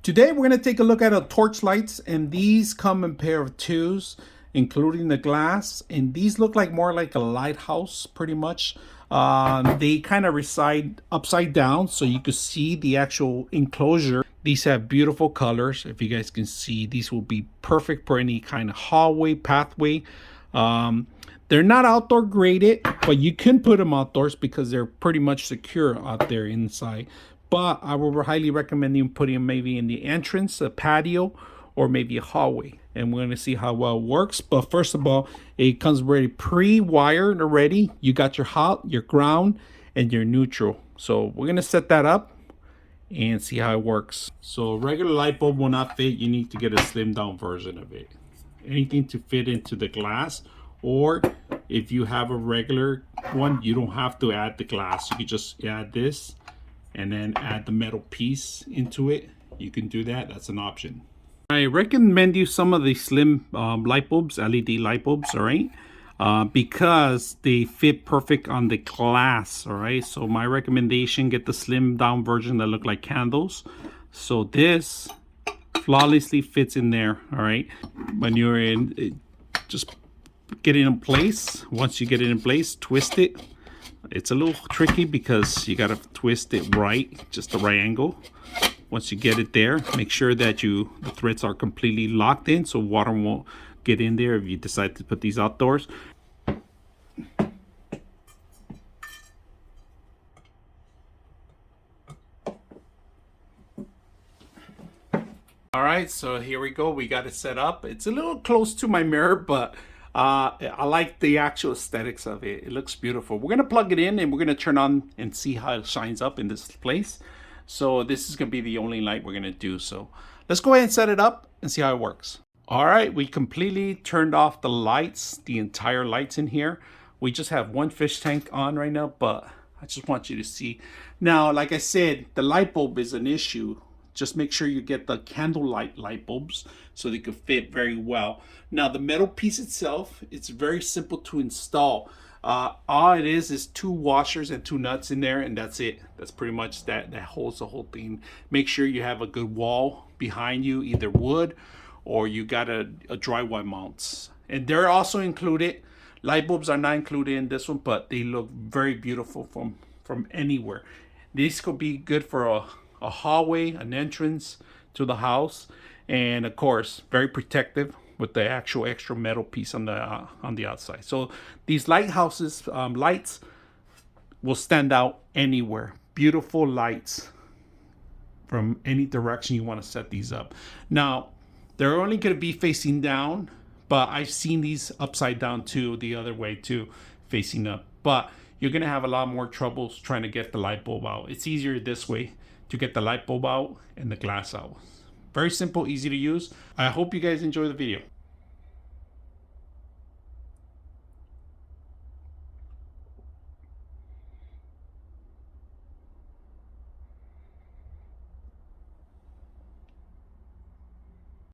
Today we're going to take a look at our torch lights, and these come in a pair of twos, including the glass, and these look like more like a lighthouse pretty much. They kind of reside upside down so you can see the actual enclosure. These have beautiful colors. If you guys can see, these will be perfect for any kind of hallway, pathway. They're not outdoor graded, but you can put them outdoors because they're pretty much secure out there inside. But I will highly recommend you putting them maybe in the entrance, a patio, or maybe a hallway. And we're going to see how well it works. But first of all, it comes already pre-wired already. You got your hot, your ground, and your neutral. So we're going to set that up and see how it works. So a regular light bulb will not fit. You need to get a slimmed down version of it. Anything to fit into the glass, or if you have a regular one, you don't have to add the glass. You can just add this and then add the metal piece into it. You can do that. That's an option. I recommend you some of the slim light bulbs, LED light bulbs, all right? Because they fit perfect on the glass, all right? So my recommendation, get the slim down version that look like candles. So this flawlessly fits in there, all right? When you're in, just get it in place. Once you get it in place, twist it. It's a little tricky because you got to twist it right, just the right angle. Once you get it there, make sure that the threads are completely locked in so water won't get in there if you decide to put these outdoors. All right, so here we go. We got it set up. It's a little close to my mirror, but I like the actual aesthetics of it. It looks beautiful. We're gonna plug it in and we're gonna turn on and see how it shines up in this place. So this is gonna be the only light we're gonna do. So let's go ahead and set it up and see how it works. All right, we completely turned off the lights, the entire lights in here. We just have one fish tank on right now, but I just want you to see. Now, like I said, the light bulb is an issue. Just make sure you get the candlelight light bulbs so they can fit very well. Now the metal piece itself, it's very simple to install. All it is two washers and two nuts in there, and that's it. That's pretty much that holds the whole thing. Make sure you have a good wall behind you, either wood or you got a drywall mounts. And they're also included. Light bulbs are not included in this one, but they look very beautiful from anywhere. These could be good for a hallway, an entrance to the house, and of course very protective with the actual extra metal piece on the outside. So these lighthouses lights will stand out anywhere. Beautiful lights from any direction you want to set these up. Now they're only going to be facing down, but I've seen these upside down too, the other way too, facing up. But you're going to have a lot more troubles trying to get the light bulb out. It's easier this way to get the light bulb out and the glass out. Very simple, easy to use. I hope you guys enjoy the video.